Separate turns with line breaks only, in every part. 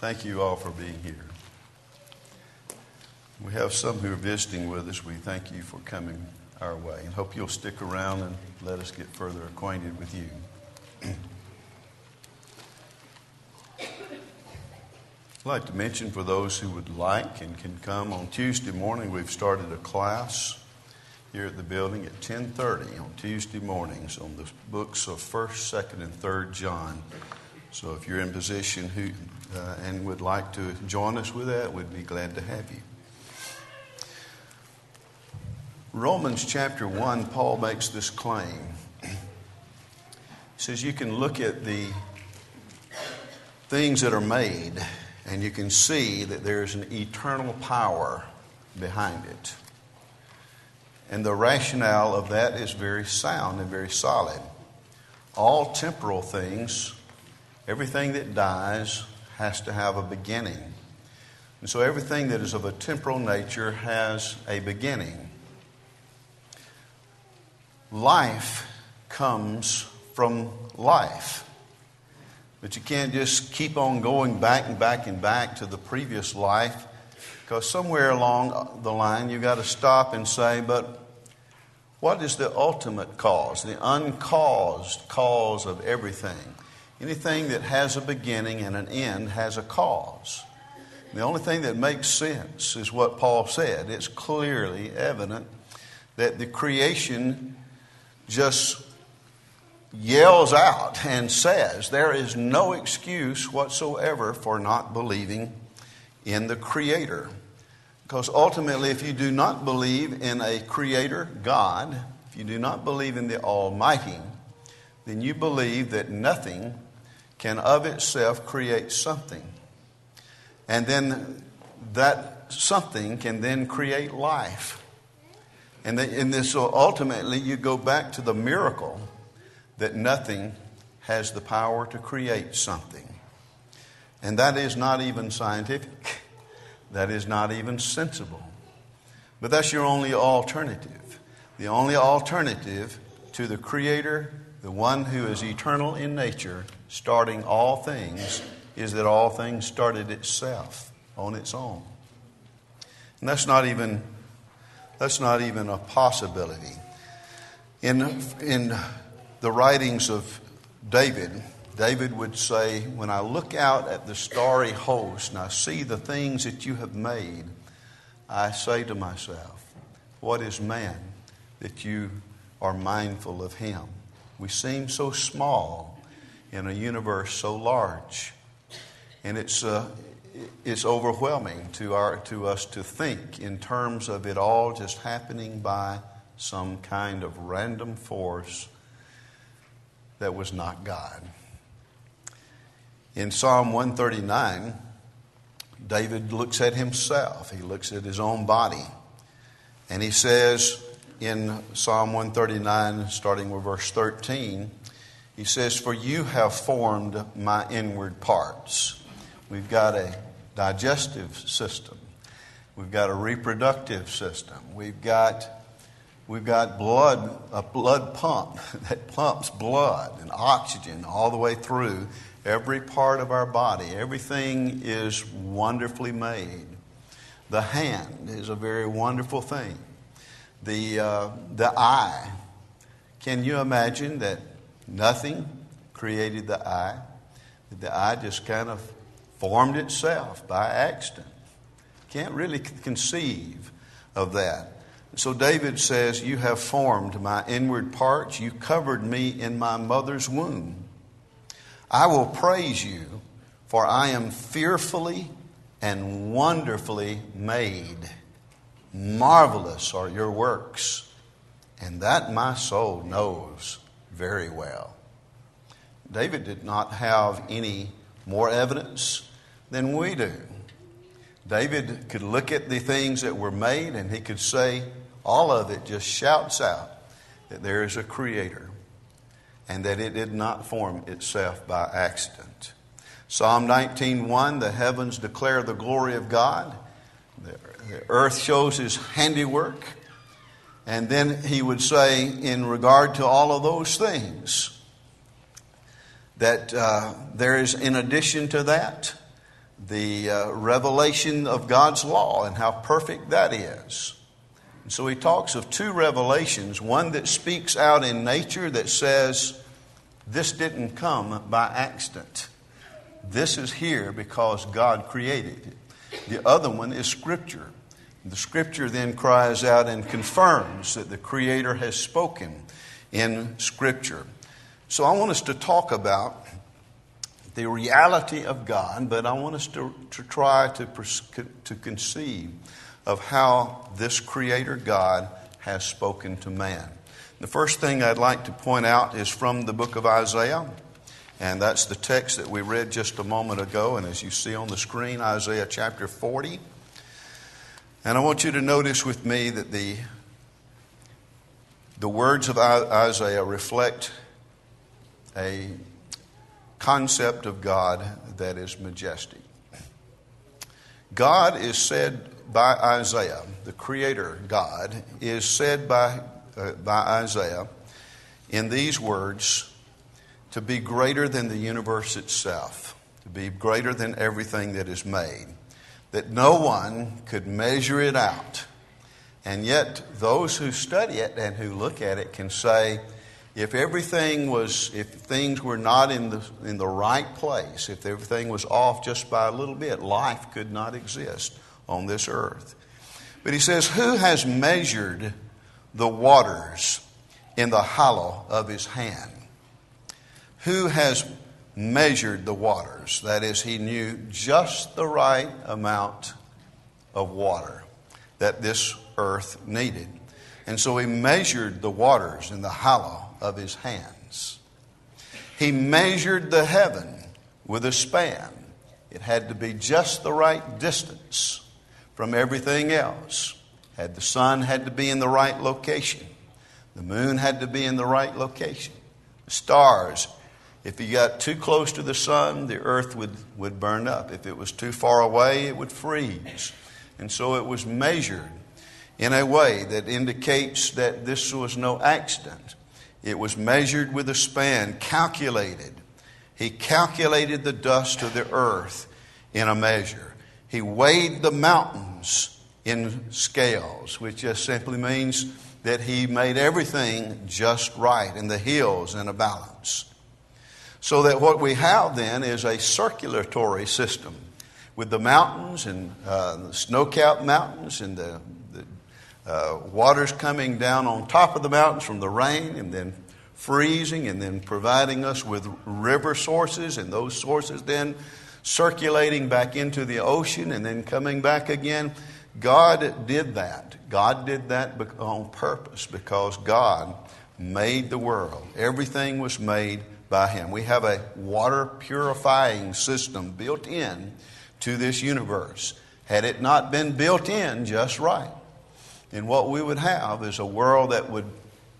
Thank you all for being here. We have some who are visiting with us. We thank you for coming our way and hope you'll stick around and let us get further acquainted with you. I'd like to mention for those who would like and can come on Tuesday morning, we've started a class here at the building at 10:30 on Tuesday mornings on the books of 1st, 2nd, and 3rd John. So if you're in position and would like to join us with that, we'd be glad to have you. Romans chapter 1, Paul makes this claim. He says you can look at the things that are made and you can see that there's an eternal power behind it. And the rationale of that is very sound and very solid. All temporal things, everything that dies, has to have a beginning. And so everything that is of a temporal nature has a beginning. Life comes from life. But you can't just keep on going back and back and back to the previous life, because somewhere along the line you've got to stop and say, but what is the ultimate cause, the uncaused cause of everything? Anything that has a beginning and an end has a cause. The only thing that makes sense is what Paul said. It's clearly evident that the creation just yells out and says there is no excuse whatsoever for not believing in the Creator. Because ultimately, if you do not believe in a Creator, God, if you do not believe in the Almighty, then you believe that nothing can of itself create something. And then that something can then create life. And so ultimately you go back to the miracle that nothing has the power to create something. And that is not even scientific. That is not even sensible. But that's your only alternative. The only alternative to the Creator, the one who is eternal in nature, starting all things, is that all things started itself on its own. And that's not even a possibility. In the writings of David would say, when I look out at the starry host and I see the things that you have made, I say to myself, what is man that you are mindful of him? We seem so small in a universe so large. And it's overwhelming to us to think in terms of it all just happening by some kind of random force that was not God. In Psalm 139, David looks at himself. He looks at his own body. And he says in Psalm 139, starting with verse 13, he says, for you have formed my inward parts. We've got a digestive system. We've got a reproductive system. We've got blood, a blood pump that pumps blood and oxygen all the way through every part of our body. Everything is wonderfully made. The hand is a very wonderful thing. The eye. Can you imagine that nothing created the eye? The eye just kind of formed itself by accident. Can't really conceive of that. So David says, you have formed my inward parts. You covered me in my mother's womb. I will praise you, for I am fearfully and wonderfully made. Marvelous are your works, and that my soul knows very well. David did not have any more evidence than we do. David could look at the things that were made and he could say, all of it just shouts out that there is a Creator and that it did not form itself by accident. Psalm 19:1, the heavens declare the glory of God. The earth shows His handiwork. And then he would say, in regard to all of those things, that there is, in addition to that, the revelation of God's law and how perfect that is. And so he talks of two revelations, one that speaks out in nature that says, this didn't come by accident. This is here because God created it. The other one is Scripture. The Scripture then cries out and confirms that the Creator has spoken in Scripture. So I want us to talk about the reality of God, but I want us to try to conceive of how this Creator God has spoken to man. The first thing I'd like to point out is from the book of Isaiah, and that's the text that we read just a moment ago, and as you see on the screen, Isaiah chapter 40. And I want you to notice with me that the words of Isaiah reflect a concept of God that is majestic. God is said by Isaiah, the Creator God, is said by Isaiah in these words to be greater than the universe itself, to be greater than everything that is made, that no one could measure it out. And yet those who study it and who look at it can say, if things were not in the right place, if everything was off just by a little bit, life could not exist on this earth. But he says, who has measured the waters in the hollow of his hand? Who has measured the waters? That is, he knew just the right amount of water that this earth needed. And so he measured the waters in the hollow of his hands. He measured the heaven with a span. It had to be just the right distance from everything else. The sun had to be in the right location. The moon had to be in the right location. The stars, if you got too close to the sun, the earth would burn up. If it was too far away, it would freeze. And so it was measured in a way that indicates that this was no accident. It was measured with a span, calculated. He calculated the dust of the earth in a measure. He weighed the mountains in scales, which just simply means that he made everything just right, and the hills in a balance. So that what we have then is a circulatory system with the mountains and the snow-capped mountains and the waters coming down on top of the mountains from the rain and then freezing and then providing us with river sources, and those sources then circulating back into the ocean and then coming back again. God did that. God did that on purpose because God made the world. Everything was made by Him. We have a water purifying system built in to this universe. Had it not been built in just right, then what we would have is a world that would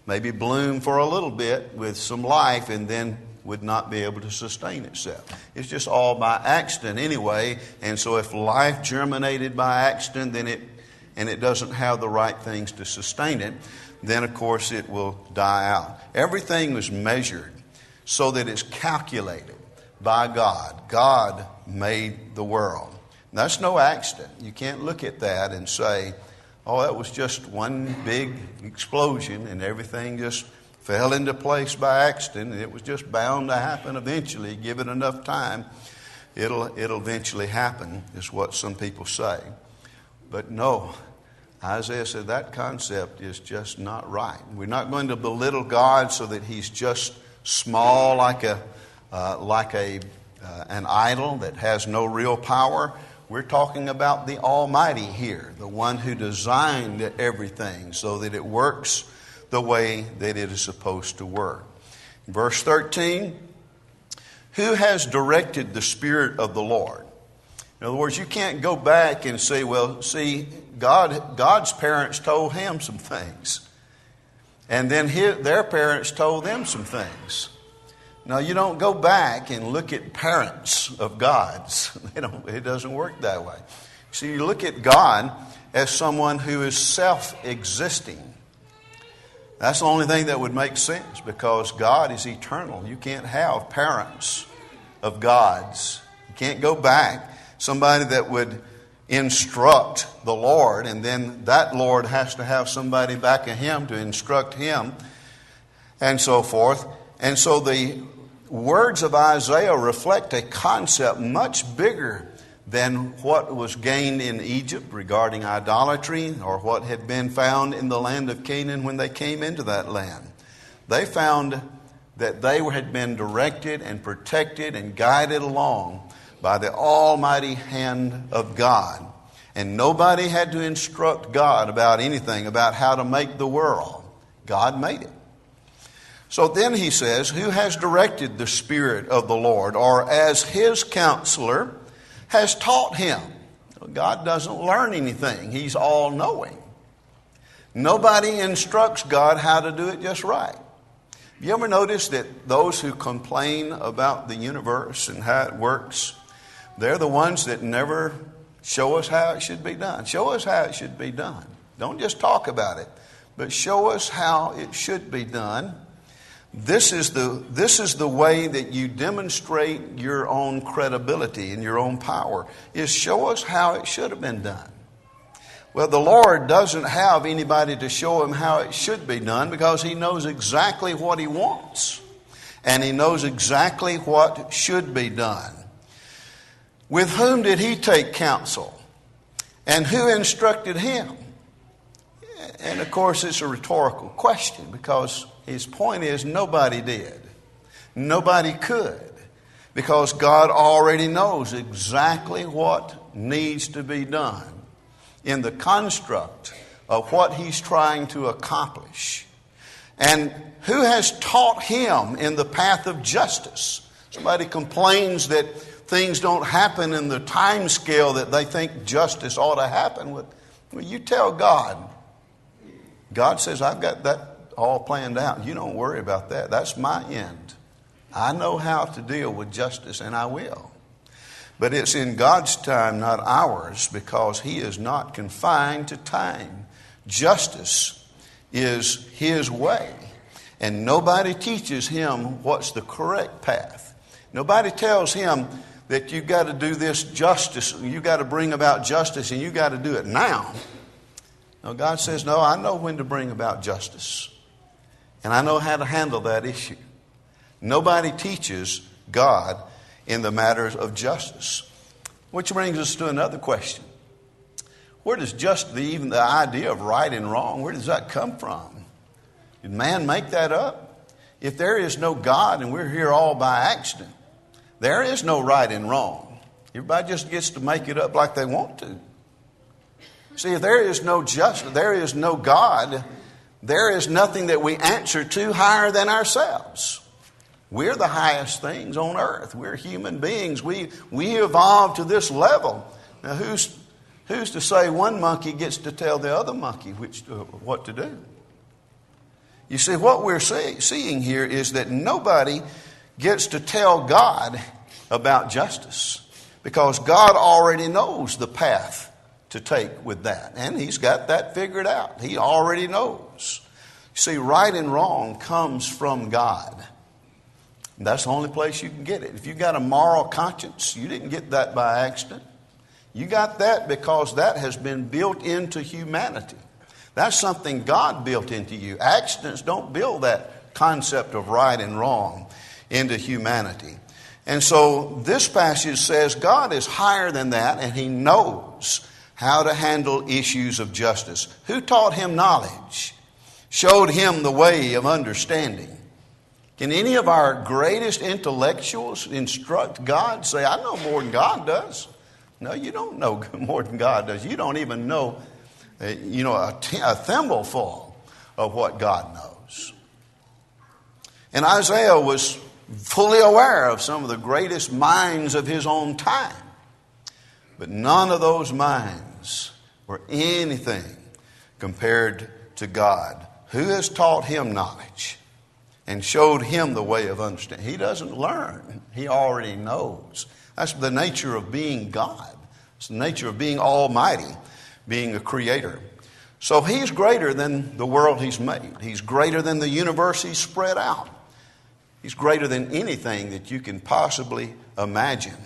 maybe bloom for a little bit with some life and then would not be able to sustain itself. It's just all by accident anyway. And so if life germinated by accident, then it doesn't have the right things to sustain it, then of course it will die out. Everything was measured so that it's calculated by God. God made the world. That's no accident. You can't look at that and say, oh, that was just one big explosion and everything just fell into place by accident, and it was just bound to happen eventually. Give it enough time, it'll eventually happen, is what some people say. But no, Isaiah said that concept is just not right. We're not going to belittle God so that He's just small like an idol that has no real power. We're talking about the Almighty here, the one who designed everything so that it works the way that it is supposed to work. Verse 13, who has directed the Spirit of the Lord? In other words, you can't go back and say, well, see, God's parents told him some things. And then their parents told them some things. Now, you don't go back and look at parents of God's. It doesn't work that way. So you look at God as someone who is self-existing. That's the only thing that would make sense because God is eternal. You can't have parents of God's. You can't go back somebody that would instruct the Lord, and then that Lord has to have somebody back of him to instruct him, and so forth. And so the words of Isaiah reflect a concept much bigger than what was gained in Egypt regarding idolatry, or what had been found in the land of Canaan when they came into that land. They found that they had been directed and protected and guided along by the almighty hand of God. And nobody had to instruct God about anything, about how to make the world. God made it. So then he says, who has directed the Spirit of the Lord, or as his counselor has taught him? God doesn't learn anything. He's all-knowing. Nobody instructs God how to do it just right. You ever notice that those who complain about the universe and how it works, they're the ones that never show us how it should be done. Show us how it should be done. Don't just talk about it, but show us how it should be done. This is the way that you demonstrate your own credibility and your own power, is show us how it should have been done. Well, the Lord doesn't have anybody to show him how it should be done, because he knows exactly what he wants. And he knows exactly what should be done. With whom did he take counsel? And who instructed him? And of course, it's a rhetorical question, because his point is nobody did. Nobody could. Because God already knows exactly what needs to be done in the construct of what he's trying to accomplish. And who has taught him in the path of justice? Somebody complains that things don't happen in the time scale that they think justice ought to happen. Well, you tell God. God says, I've got that all planned out. You don't worry about that. That's my end. I know how to deal with justice, and I will. But it's in God's time, not ours, because he is not confined to time. Justice is his way, and nobody teaches him what's the correct path. Nobody tells him that you've got to do this justice, you've got to bring about justice, and you've got to do it now. No, God says, no, I know when to bring about justice, and I know how to handle that issue. Nobody teaches God in the matters of justice. Which brings us to another question. Where does even the idea of right and wrong, where does that come from? Did man make that up? If there is no God and we're here all by accident, there is no right and wrong. Everybody just gets to make it up like they want to. See, if there is no justice, there is no God, there is nothing that we answer to higher than ourselves. We're the highest things on earth. We're human beings. We evolved to this level. Now, who's to say one monkey gets to tell the other monkey what to do? You see, what we're seeing here is that nobody gets to tell God about justice, because God already knows the path to take with that. And he's got that figured out. He already knows. See, right and wrong comes from God. That's the only place you can get it. If you've got a moral conscience, you didn't get that by accident. You got that because that has been built into humanity. That's something God built into you. Accidents don't build that concept of right and wrong into humanity. And so this passage says God is higher than that, and he knows how to handle issues of justice. Who taught him knowledge? Showed him the way of understanding. Can any of our greatest intellectuals instruct God? Say, I know more than God does. No, you don't know more than God does. You don't even know, a thimbleful of what God knows. And Isaiah was fully aware of some of the greatest minds of his own time. But none of those minds were anything compared to God. Who has taught him knowledge and showed him the way of understanding? He doesn't learn. He already knows. That's the nature of being God. It's the nature of being almighty, being a creator. So he's greater than the world he's made. He's greater than the universe he's spread out. He's greater than anything that you can possibly imagine.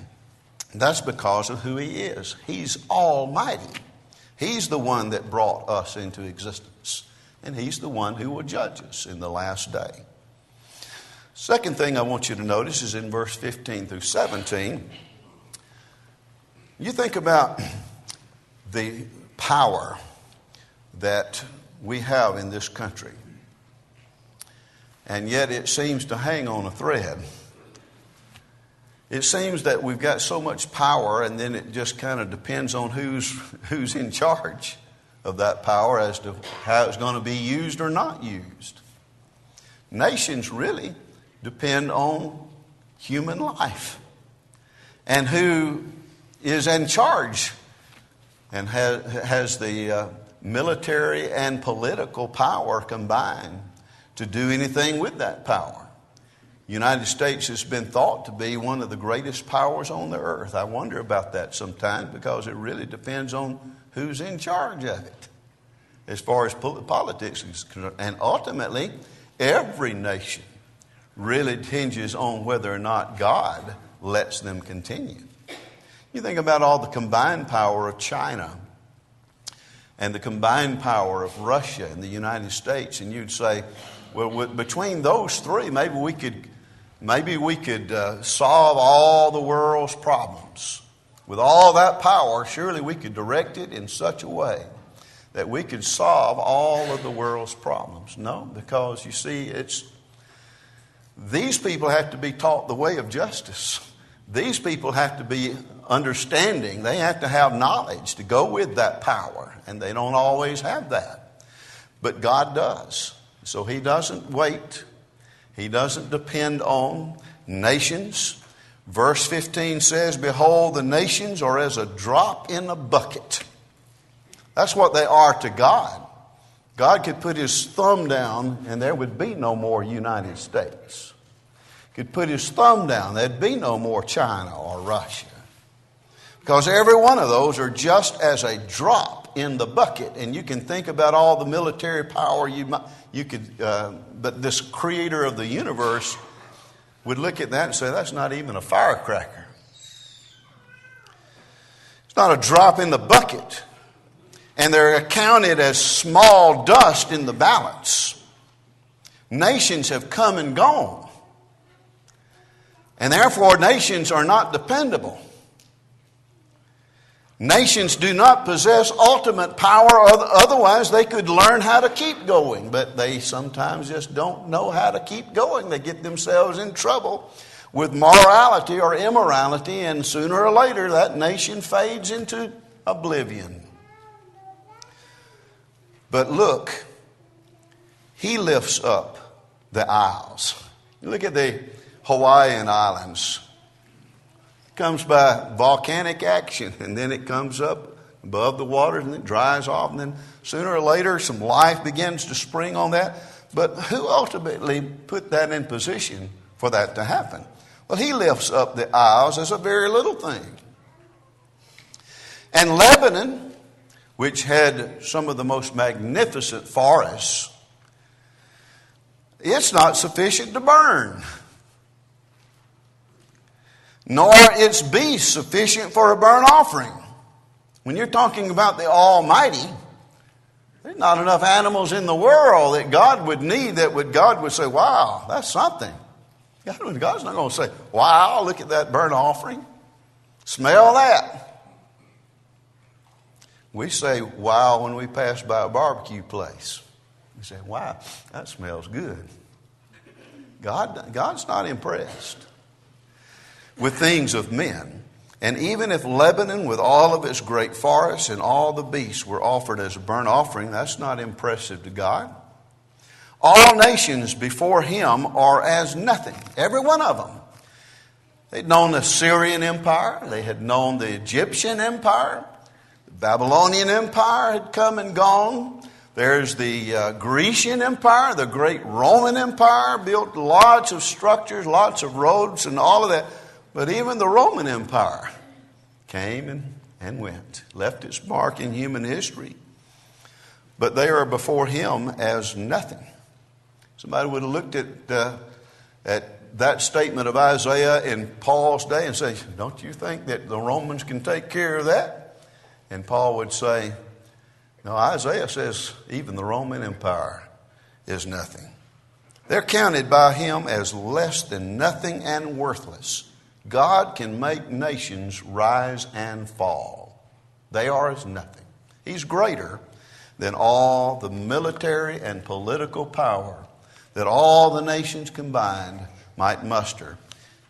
That's because of who He is. He's almighty. He's the one that brought us into existence. And He's the one who will judge us in the last day. Second thing I want you to notice is in verse 15 through 17. You think about the power that we have in this country. And yet it seems to hang on a thread. It seems that we've got so much power, and then it just kind of depends on who's in charge of that power as to how it's going to be used or not used. Nations really depend on human life and who is in charge and has the military and political power combined to do anything with that power. United States has been thought to be one of the greatest powers on the earth. I wonder about that sometimes because it really depends on who's in charge of it as far as politics is concerned. And ultimately, every nation really hinges on whether or not God lets them continue. You think about all the combined power of China and the combined power of Russia and the United States, and you'd say, well, between those three, maybe we could solve all the world's problems. With all that power, surely we could direct it in such a way that we could solve all of the world's problems. No, because you see, these people have to be taught the way of justice. These people have to be understanding. They have to have knowledge to go with that power, and they don't always have that. But God does. So He doesn't wait. He doesn't depend on nations. Verse 15 says, behold, the nations are as a drop in a bucket. That's what they are to God. God could put His thumb down and there would be no more United States. Could put His thumb down, there'd be no more China or Russia. Because every one of those are just as a drop in the bucket. And you can think about all the military power but this creator of the universe would look at that and say, that's not even a firecracker. It's not a drop in the bucket. And they're accounted as small dust in the balance. Nations have come and gone. And therefore, nations are not dependable. Nations do not possess ultimate power, otherwise they could learn how to keep going. But they sometimes just don't know how to keep going. They get themselves in trouble with morality or immorality, and sooner or later that nation fades into oblivion. But look, He lifts up the isles. You look at the Hawaiian Islands. It comes by volcanic action, and then it comes up above the water, and it dries off, and then sooner or later some life begins to spring on that. But who ultimately put that in position for that to happen? Well, He lifts up the isles as a very little thing. And Lebanon, which had some of the most magnificent forests, it's not sufficient to burn. Nor its beasts sufficient for a burnt offering. When you're talking about the Almighty, there's not enough animals in the world that God would need God would say, wow, that's something. God's not going to say, wow, look at that burnt offering. Smell that. We say, wow, when we pass by a barbecue place. We say, wow, that smells good. God's not impressed with things of men. And even if Lebanon with all of its great forests and all the beasts were offered as a burnt offering, that's not impressive to God. All nations before Him are as nothing. Every one of them. They'd known the Syrian Empire. They had known the Egyptian Empire. The Babylonian Empire had come and gone. There's the Grecian Empire, the great Roman Empire, built lots of structures, lots of roads and all of that. But even the Roman Empire came and went, left its mark in human history. But they are before Him as nothing. Somebody would have looked at that statement of Isaiah in Paul's day and say, don't you think that the Romans can take care of that? And Paul would say, no, Isaiah says even the Roman Empire is nothing. They're counted by him as less than nothing and worthless. God can make nations rise and fall. They are as nothing. He's greater than all the military and political power that all the nations combined might muster.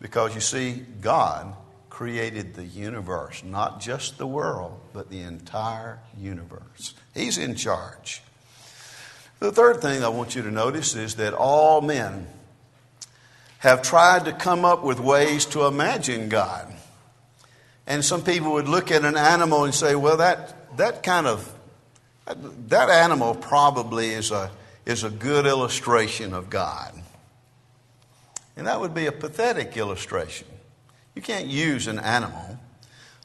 Because you see, God created the universe, not just the world, but the entire universe. He's in charge. The third thing I want you to notice is that all men have tried to come up with ways to imagine God. And some people would look at an animal and say, well, that animal probably is a good illustration of God. And that would be a pathetic illustration. You can't use an animal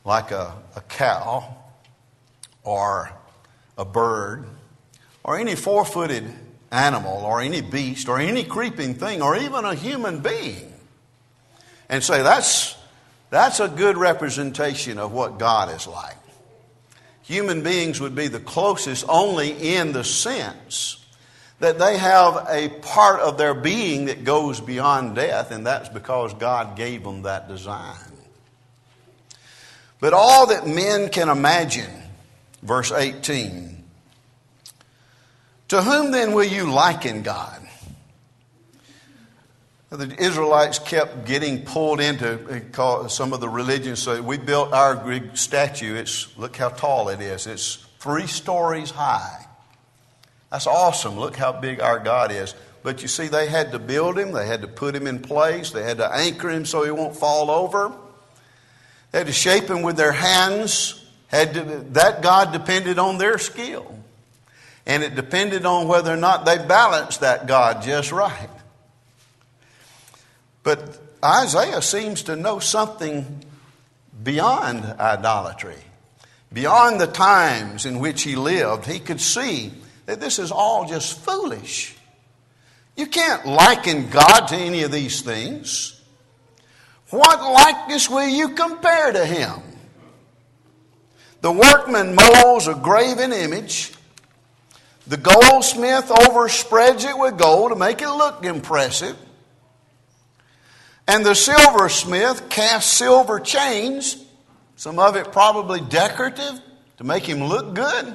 like a cow or a bird or any four-footed animal or any beast or any creeping thing or even a human being and say that's a good representation of what God is like. Human beings would be the closest only in the sense that they have a part of their being that goes beyond death, and that's because God gave them that design. But all that men can imagine, verse 18, to whom then will you liken God? The Israelites kept getting pulled into some of the religions. So we built our Greek statue. Look how tall it is. It's 3 stories high. That's awesome. Look how big our God is. But you see, they had to build him. They had to put him in place. They had to anchor him so he won't fall over. They had to shape him with their hands. That God depended on their skill. And it depended on whether or not they balanced that God just right. But Isaiah seems to know something beyond idolatry. Beyond the times in which he lived, he could see that this is all just foolish. You can't liken God to any of these things. What likeness will you compare to him? The workman molds a graven image. The goldsmith overspreads it with gold to make it look impressive. And the silversmith casts silver chains, some of it probably decorative to make him look good,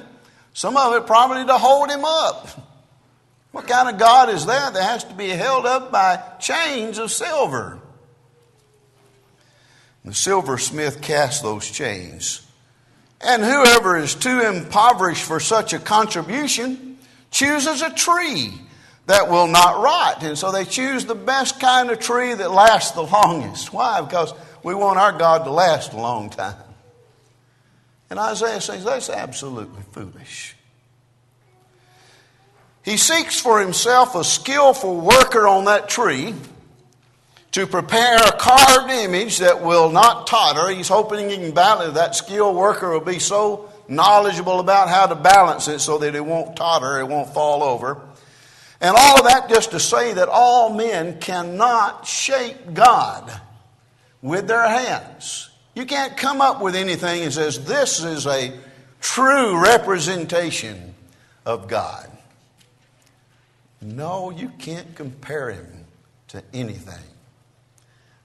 some of it probably to hold him up. What kind of God is that has to be held up by chains of silver? The silversmith casts those chains. And whoever is too impoverished for such a contribution chooses a tree that will not rot. And so they choose the best kind of tree that lasts the longest. Why? Because we want our God to last a long time. And Isaiah says that's absolutely foolish. He seeks for himself a skillful worker on that tree to prepare a carved image that will not totter. He's hoping he can balance. That skilled worker will be so knowledgeable about how to balance it so that it won't totter, it won't fall over. And all of that just to say that all men cannot shape God with their hands. You can't come up with anything that says this is a true representation of God. No, you can't compare him to anything.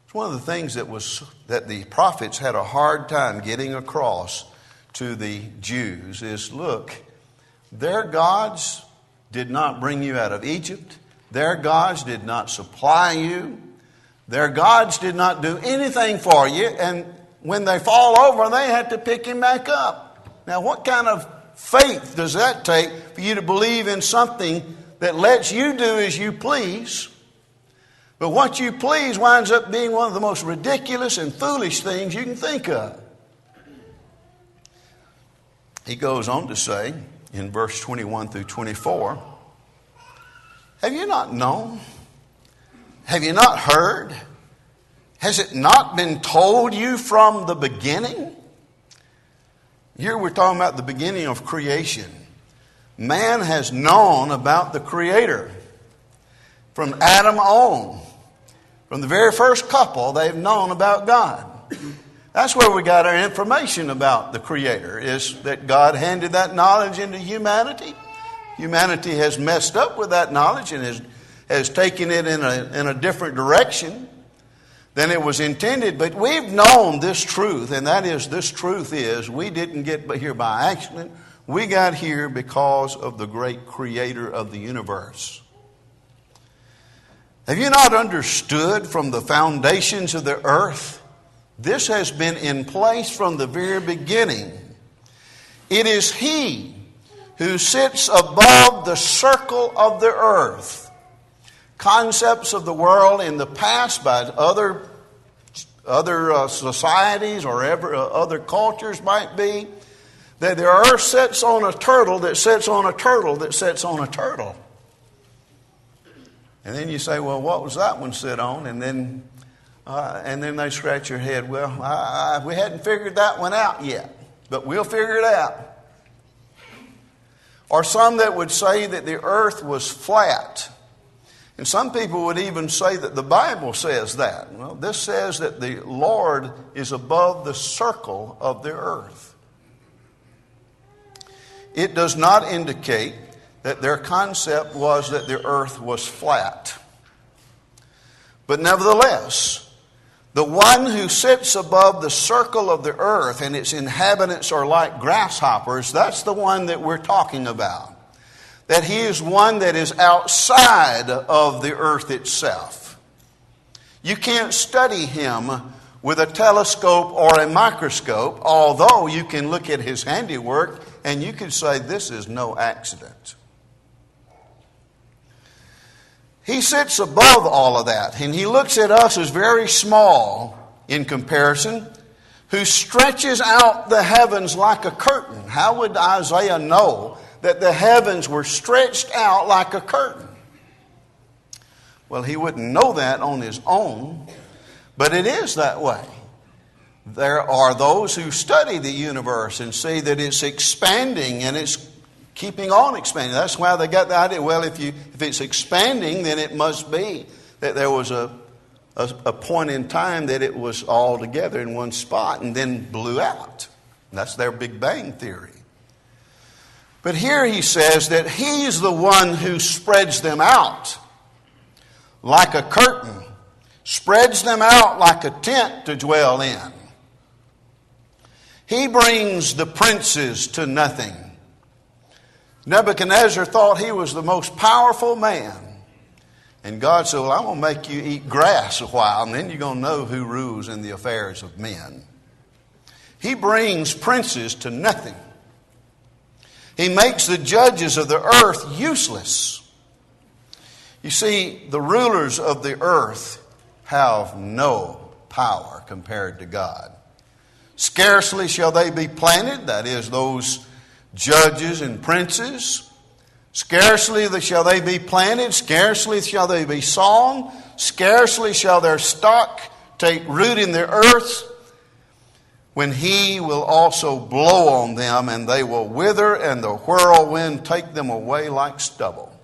It's one of the things that the prophets had a hard time getting across to the Jews is, look, their gods did not bring you out of Egypt. Their gods did not supply you. Their gods did not do anything for you. And when they fall over, they had to pick him back up. Now, what kind of faith does that take for you to believe in something that lets you do as you please? But what you please winds up being one of the most ridiculous and foolish things you can think of. He goes on to say in verse 21 through 24, have you not known? Have you not heard? Has it not been told you from the beginning? Here we're talking about the beginning of creation. Man has known about the Creator from Adam on. From the very first couple, they've known about God. That's where we got our information about the Creator, is that God handed that knowledge into humanity. Humanity has messed up with that knowledge and has taken it in a different direction than it was intended. But we've known this truth, and that is, this truth is, we didn't get here by accident. We got here because of the great Creator of the universe. Have you not understood from the foundations of the earth? This has been in place from the very beginning. It is He who sits above the circle of the earth. Concepts of the world in the past by other societies or other cultures might be that the earth sits on a turtle that sits on a turtle that sits on a turtle. And then you say, well, what was that one sit on? And then they scratch your head. Well, we hadn't figured that one out yet, but we'll figure it out. Or some that would say that the earth was flat. And some people would even say that the Bible says that. Well, this says that the Lord is above the circle of the earth. It does not indicate that their concept was that the earth was flat. But nevertheless, the one who sits above the circle of the earth and its inhabitants are like grasshoppers, that's the one that we're talking about. That He is one that is outside of the earth itself. You can't study Him with a telescope or a microscope, although you can look at His handiwork and you can say this is no accident. He sits above all of that, and He looks at us as very small in comparison, who stretches out the heavens like a curtain. How would Isaiah know that the heavens were stretched out like a curtain? Well, he wouldn't know that on his own, but it is that way. There are those who study the universe and see that it's expanding and it's keeping on expanding. That's why they got the idea, well, if it's expanding, then it must be that there was a point in time that it was all together in one spot and then blew out. That's their Big Bang theory. But here he says that He's the one who spreads them out like a curtain, spreads them out like a tent to dwell in. He brings the princes to nothing. Nebuchadnezzar thought he was the most powerful man. And God said, well, I'm going to make you eat grass a while, and then you're going to know who rules in the affairs of men. He brings princes to nothing. He makes the judges of the earth useless. You see, the rulers of the earth have no power compared to God. Scarcely shall they be planted, that is, those judges and princes. Scarcely shall they be planted, scarcely shall they be sown, scarcely shall their stock take root in the earth, when He will also blow on them, and they will wither, and the whirlwind take them away like stubble.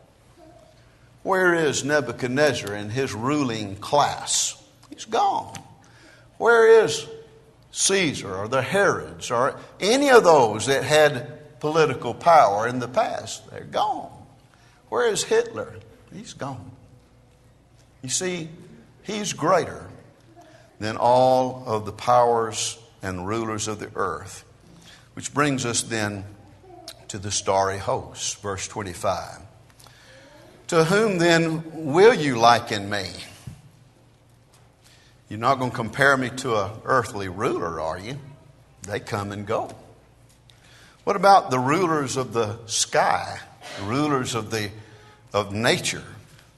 Where is Nebuchadnezzar and his ruling class? He's gone. Where is Caesar or the Herods or any of those that had political power in the past? They're gone. Where is Hitler? He's gone. You see, he's greater than all of the powers and rulers of the earth. Which brings us then to the starry host, verse 25. To whom then will you liken me? You're not going to compare me to an earthly ruler, are you? They come and go. What about the rulers of the sky, the rulers of nature,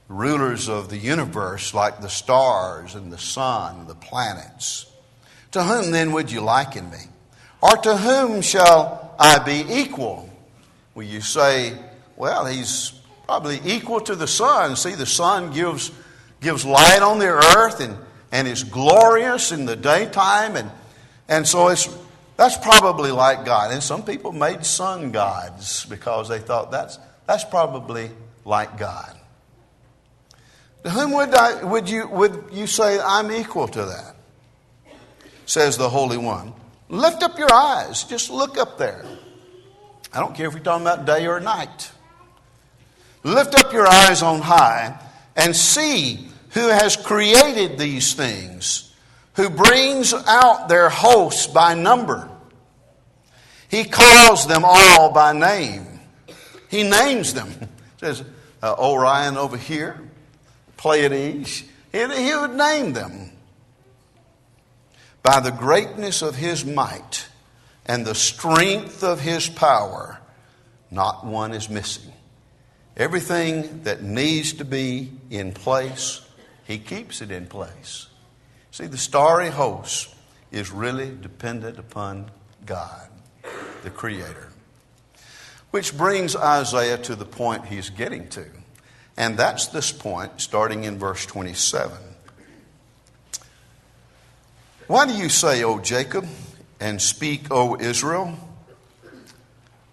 rulers of the universe like the stars and the sun and the planets? To whom then would you liken me? Or to whom shall I be equal? Will you say, well, he's probably equal to the sun. See, the sun gives light on the earth and is glorious in the daytime. And so that's probably like God. And some people made sun gods because they thought that's probably like God. To whom would you say I'm equal to that? Says the Holy One. Lift up your eyes. Just look up there. I don't care if you're talking about day or night. Lift up your eyes on high and see who has created these things, who brings out their hosts by number. He calls them all by name. He names them. Says, Orion over here, Pleiades. He would name them. By the greatness of his might and the strength of his power, not one is missing. Everything that needs to be in place, he keeps it in place. See, the starry host is really dependent upon God, the Creator. Which brings Isaiah to the point he's getting to. And that's this point, starting in verse 27. Why do you say, O Jacob, and speak, O Israel,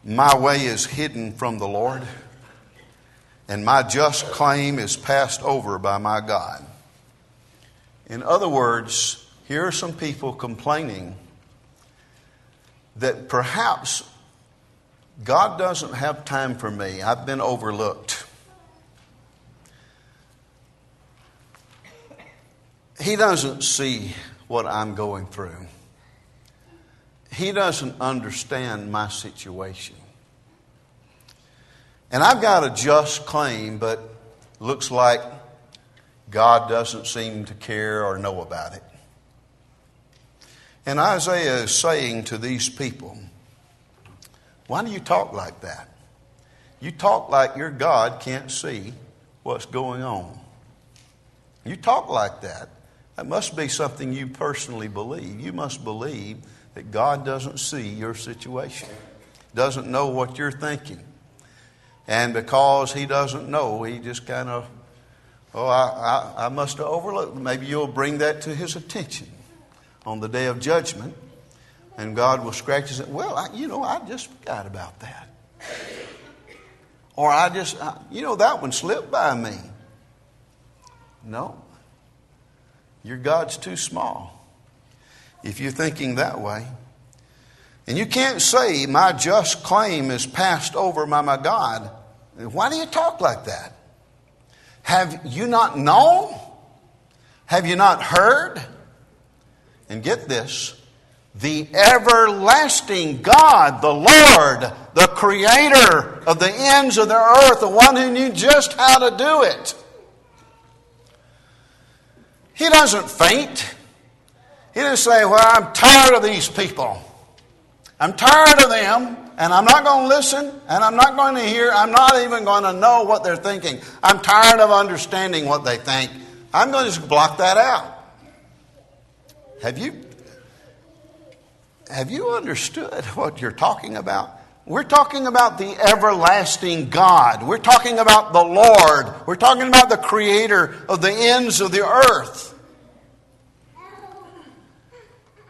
my way is hidden from the Lord, and my just claim is passed over by my God? In other words, here are some people complaining that perhaps God doesn't have time for me. I've been overlooked. He doesn't see what I'm going through. He doesn't understand my situation. And I've got a just claim, but looks like God doesn't seem to care or know about it. And Isaiah is saying to these people, why do you talk like that? You talk like your God can't see what's going on. You talk like that. That must be something you personally believe. You must believe that God doesn't see your situation, doesn't know what you're thinking. And because he doesn't know, he just kind of, I must have overlooked. Maybe you'll bring that to his attention on the day of judgment. And God will scratch his head. Well, I just forgot about that. Or that one slipped by me. No. Your God's too small if you're thinking that way. And you can't say my just claim is passed over by my God. Why do you talk like that? Have you not known? Have you not heard? And get this, the everlasting God, the Lord, the Creator of the ends of the earth, the one who knew just how to do it. He doesn't faint. He doesn't say, well, I'm tired of these people. I'm tired of them, and I'm not going to listen, and I'm not going to hear. I'm not even going to know what they're thinking. I'm tired of understanding what they think. I'm going to just block that out. Have you understood what you're talking about? We're talking about the everlasting God. We're talking about the Lord. We're talking about the Creator of the ends of the earth.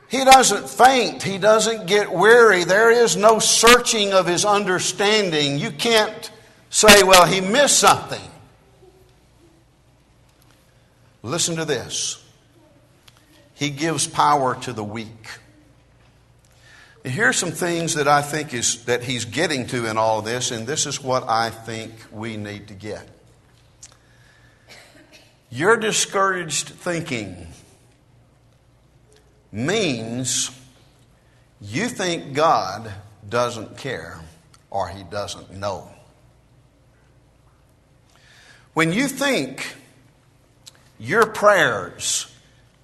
He doesn't faint. He doesn't get weary. There is no searching of his understanding. You can't say, well, he missed something. Listen to this. He gives power to the weak. Here's some things that I think that he's getting to in all of this, and this is what I think we need to get. Your discouraged thinking means you think God doesn't care or he doesn't know. When you think your prayers,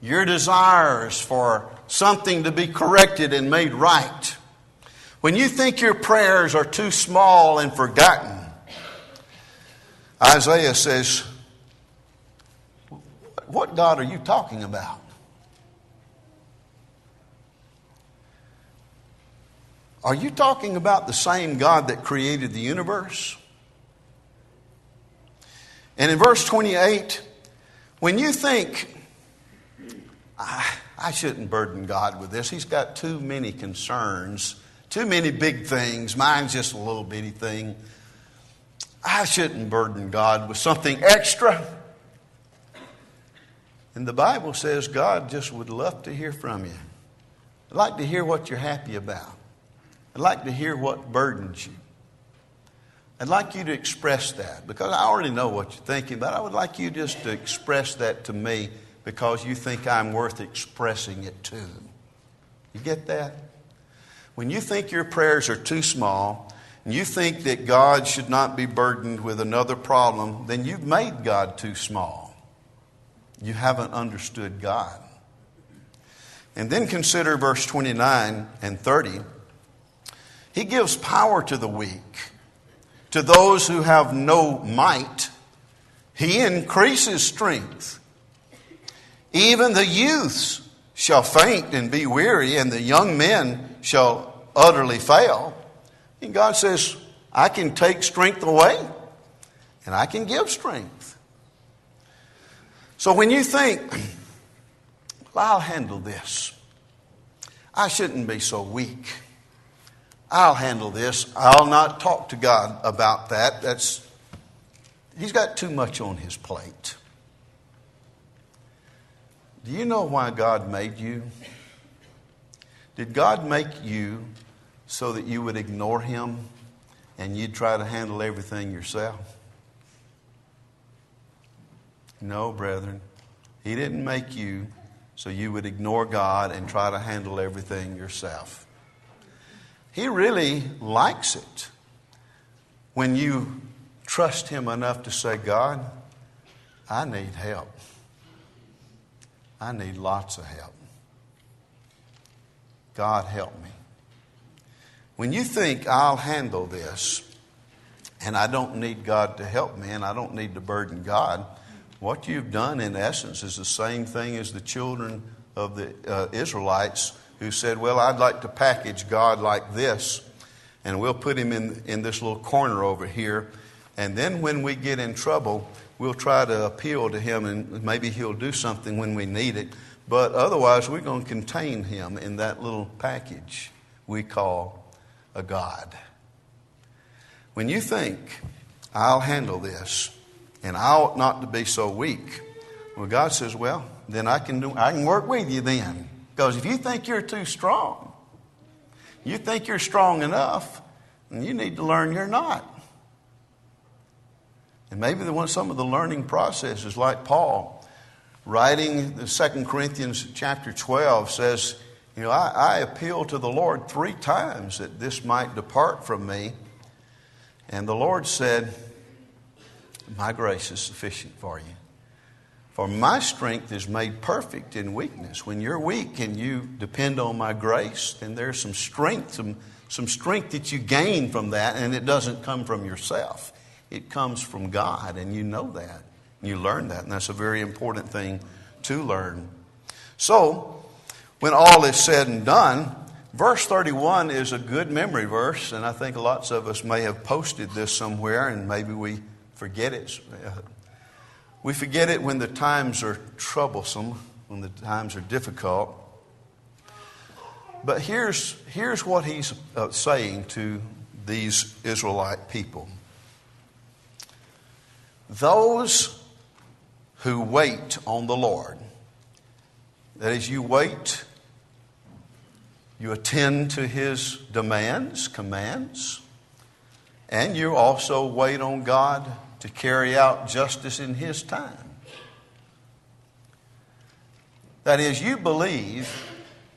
your desires for something to be corrected and made right, when you think your prayers are too small and forgotten, Isaiah says, what God are you talking about? Are you talking about the same God that created the universe? And in verse 28, when you think, I shouldn't burden God with this. He's got too many concerns, too many big things. Mine's just a little bitty thing. I shouldn't burden God with something extra. And the Bible says God just would love to hear from you. I'd like to hear what you're happy about. I'd like to hear what burdens you. I'd like you to express that because I already know what you're thinking, but I would like you just to express that to me because you think I'm worth expressing it to. You get that? When you think your prayers are too small and you think that God should not be burdened with another problem, then you've made God too small. You haven't understood God. And then consider verse 29 and 30. He gives power to the weak. To those who have no might, He increases strength. Even the youths shall faint and be weary, and the young men shall utterly fail. And God says, I can take strength away, and I can give strength. So when you think, well, I'll handle this. I shouldn't be so weak. I'll handle this. I'll not talk to God about that. He's got too much on His plate. Do you know why God made you? Did God make you so that you would ignore Him and you'd try to handle everything yourself? No, brethren. He didn't make you so you would ignore God and try to handle everything yourself. He really likes it when you trust Him enough to say, God, I need help. I need lots of help. God, help me. When you think I'll handle this and I don't need God to help me and I don't need to burden God, what you've done in essence is the same thing as the children of the Israelites who said, well, I'd like to package God like this, and we'll put Him in this little corner over here, and then when we get in trouble, we'll try to appeal to Him, and maybe He'll do something when we need it, but otherwise we're going to contain Him in that little package we call a God. When you think, I'll handle this, and I ought not to be so weak, well, God says, well, then I can work with you then. Because if you think you're too strong, you think you're strong enough, and you need to learn you're not. And maybe some of the learning process is like Paul writing the 2 Corinthians chapter 12 says, I appealed to the Lord 3 times that this might depart from me. And the Lord said, my grace is sufficient for you. For my strength is made perfect in weakness. When you're weak and you depend on my grace, then there's some strength that you gain from that, and it doesn't come from yourself. It comes from God, and you know that. You learn that, and that's a very important thing to learn. So, when all is said and done, verse 31 is a good memory verse, and I think lots of us may have posted this somewhere, and maybe we forget it. We forget it when the times are troublesome, when the times are difficult. But here's what he's saying to these Israelite people. Those who wait on the Lord, that is, you wait, you attend to His commands, and you also wait on God to carry out justice in His time. That is, you believe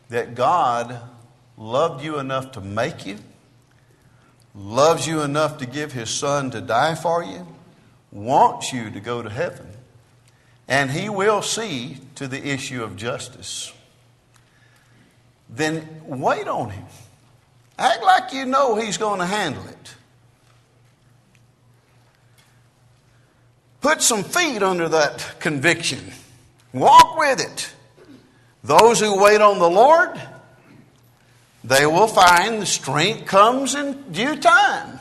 that God loved you enough to make you, loves you enough to give His Son to die for you, wants you to go to heaven, and He will see to the issue of justice. Then wait on Him. Act like you know He's going to handle it. Put some feet under that conviction. Walk with it. Those who wait on the Lord, they will find the strength comes in due time.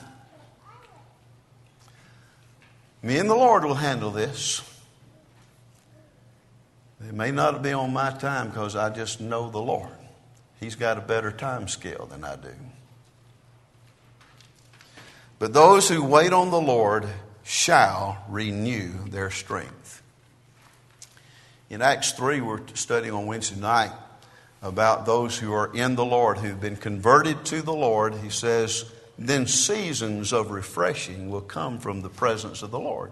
Me and the Lord will handle this. It may not be on my time because I just know the Lord. He's got a better time scale than I do. But those who wait on the Lord shall renew their strength. In Acts 3, we're studying on Wednesday night about those who are in the Lord, who've been converted to the Lord. He says, then seasons of refreshing will come from the presence of the Lord.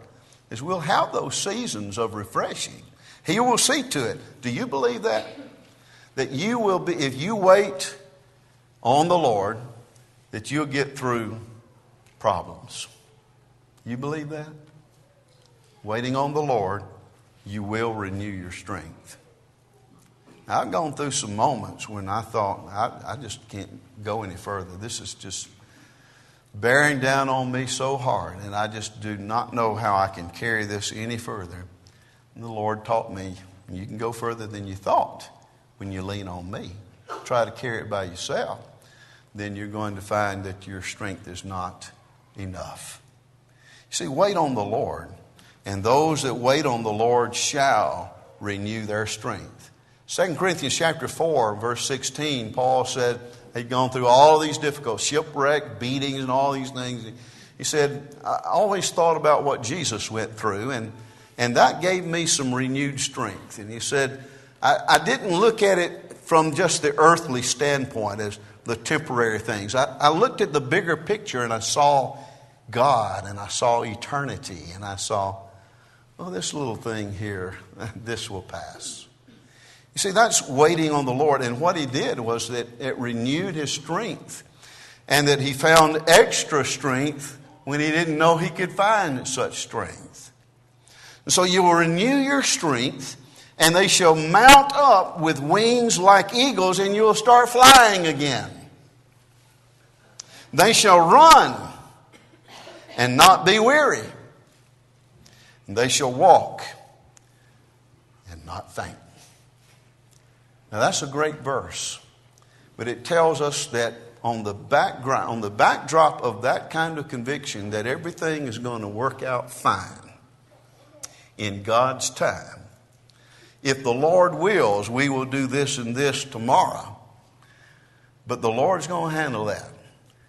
As we'll have those seasons of refreshing. He will see to it. Do you believe that? That you will be, if you wait on the Lord, that you'll get through problems. You believe that? Waiting on the Lord, you will renew your strength. Now, I've gone through some moments when I thought, I just can't go any further. This is just bearing down on me so hard, and I just do not know how I can carry this any further. And the Lord taught me, you can go further than you thought when you lean on me. Try to carry it by yourself. Then you're going to find that your strength is not enough. You see, wait on the Lord, and those that wait on the Lord shall renew their strength. 2 Corinthians chapter 4, verse 16, Paul said he'd gone through all of these difficulties, shipwreck, beatings, and all these things. He said, I always thought about what Jesus went through, and that gave me some renewed strength. And he said, I didn't look at it from just the earthly standpoint as the temporary things. I looked at the bigger picture, and I saw God, and I saw eternity, and I saw, oh, this little thing here, this will pass. You see, that's waiting on the Lord. And what he did was that it renewed his strength, and that he found extra strength when he didn't know he could find such strength. And so you will renew your strength, and they shall mount up with wings like eagles, and you will start flying again. They shall run and not be weary. And they shall walk and not faint. Now that's a great verse, but it tells us that on the background, on the backdrop of that kind of conviction, that everything is going to work out fine in God's time. If the Lord wills, we will do this and this tomorrow. But the Lord's going to handle that.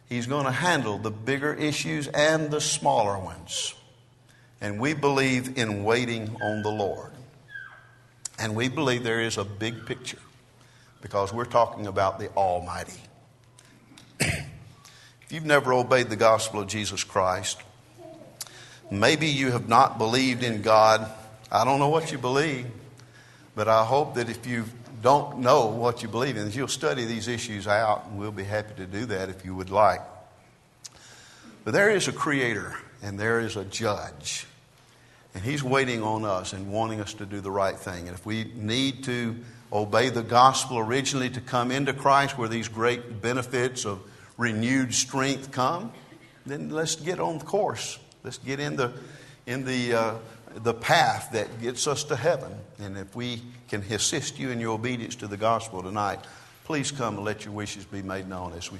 He's going to handle the bigger issues and the smaller ones. And we believe in waiting on the Lord. And we believe there is a big picture, because we're talking about the Almighty. If you've never obeyed the gospel of Jesus Christ, maybe you have not believed in God. I don't know what you believe, but I hope that if you don't know what you believe in, you'll study these issues out, and we'll be happy to do that if you would like. But there is a creator, and there is a judge, and he's waiting on us and wanting us to do the right thing. And if we need to obey the gospel originally to come into Christ, where these great benefits of renewed strength come, then let's get on the course. Let's get in the path that gets us to heaven. And if we can assist you in your obedience to the gospel tonight, please come and let your wishes be made known as we